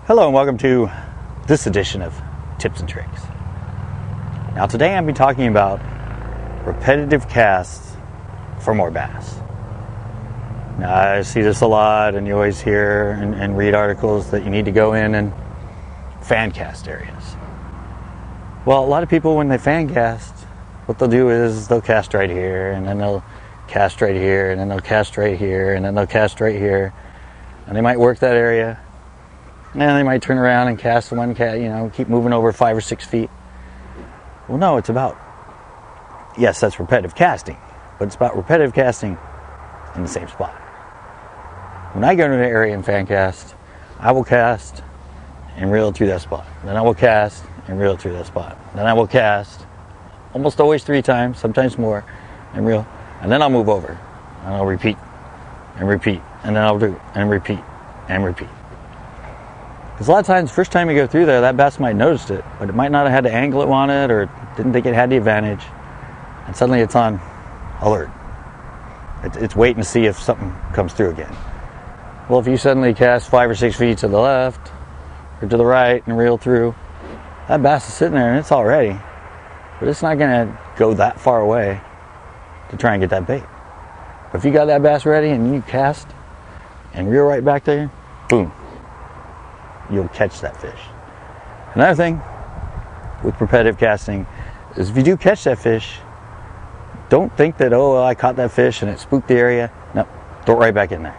Hello and welcome to this edition of Tips and Tricks. Now today I'll be talking about repetitive casts for more bass. Now I see this a lot, and you always hear and read articles that you need to go in and fan cast areas. Well, a lot of people, when they fan cast, what they'll do is they'll cast right here, and then they'll cast right here, and then they'll cast right here, and then they'll cast right here, and they might work that area. And then they might turn around and cast one cat, keep moving over 5 or 6 feet. Well, no, it's about, yes, that's repetitive casting, but it's about repetitive casting in the same spot. When I go to an area and fan cast, I will cast and reel through that spot. Then I will cast and reel through that spot. Then I will cast, almost always 3 times, sometimes more, and reel. And then I'll move over, and I'll repeat, and repeat, and then I'll do, and repeat, and repeat. Because a lot of times, first time you go through there, that bass might have noticed it, but it might not have had the angle it wanted, or didn't think it had the advantage, and suddenly it's on alert. It's waiting to see if something comes through again. Well, if you suddenly cast 5 or 6 feet to the left, or to the right, and reel through, that bass is sitting there, and it's all ready, but it's not going to go that far away to try and get that bait. But if you got that bass ready, and you cast, and reel right back there, boom, you'll catch that fish. Another thing with repetitive casting is if you do catch that fish, don't think that, oh, I caught that fish and it spooked the area. No, throw it right back in there.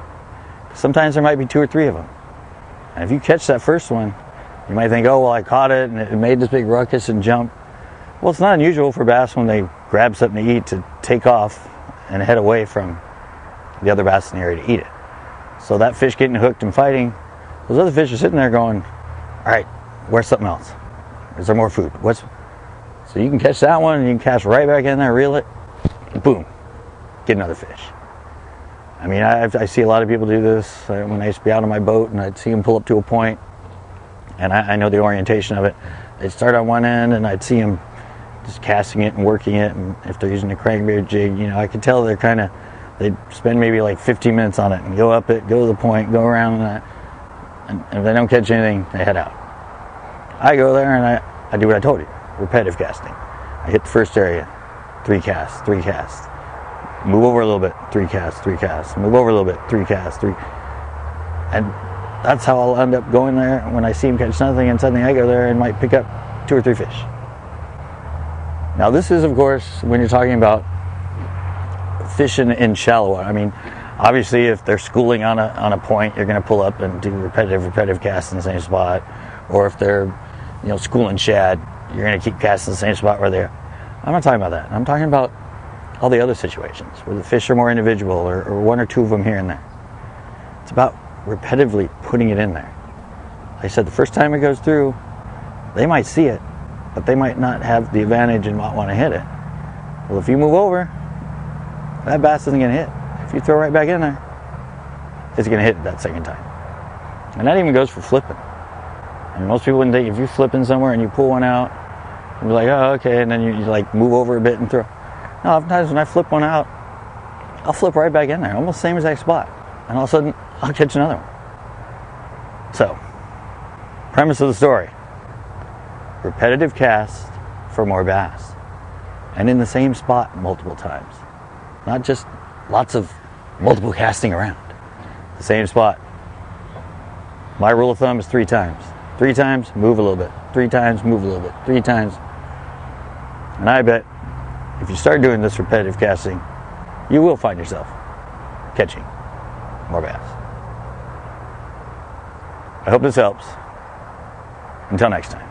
Sometimes there might be 2 or 3 of them. And if you catch that first one, you might think, oh, well, I caught it and it made this big ruckus and jump. Well, it's not unusual for bass when they grab something to eat to take off and head away from the other bass in the area to eat it. So that fish getting hooked and fighting, those other fish are sitting there going, all right, where's something else? Is there more food? So you can catch that one and you can cast right back in there, reel it, and boom, get another fish. I mean, I see a lot of people do this when I used to be out on my boat, and I'd see them pull up to a point, and I know the orientation of it. They'd start on one end, and I'd see them just casting it and working it, and if they're using a crankbait jig, I could tell they'd spend maybe like 15 minutes on it and go up it, go to the point, go around that. And if they don't catch anything, they head out. I go there and I do what I told you, repetitive casting. I hit the first area, 3 casts, 3 casts. Move over a little bit, 3 casts, 3 casts. Move over a little bit, 3 casts, 3. And that's how I'll end up going there when I see them catch nothing, and suddenly I go there and might pick up 2 or 3 fish. Now this is, of course, when you're talking about fishing in shallow water. I mean, obviously, if they're schooling on a point, you're going to pull up and do repetitive casts in the same spot. Or if they're, schooling shad, you're going to keep casting the same spot where they are. I'm not talking about that. I'm talking about all the other situations where the fish are more individual, or 1 or 2 of them here and there. It's about repetitively putting it in there. Like I said, the first time it goes through, they might see it, but they might not have the advantage and not want to hit it. Well, if you move over, that bass isn't going to hit. If you throw right back in there, it's going to hit that second time. And that even goes for flipping. And most people wouldn't think, if you're flipping somewhere and you pull one out, you'll be like, oh, okay, and then you like move over a bit and throw. No, oftentimes when I flip one out, I'll flip right back in there, almost the same exact spot. And all of a sudden, I'll catch another one. So, premise of the story, repetitive casts for more bass. And in the same spot multiple times. Not just lots of multiple casting around the same spot. My rule of thumb is 3 times. 3 times, move a little bit. 3 times, move a little bit. 3 times. And I bet if you start doing this repetitive casting, you will find yourself catching more bass. I hope this helps. Until next time.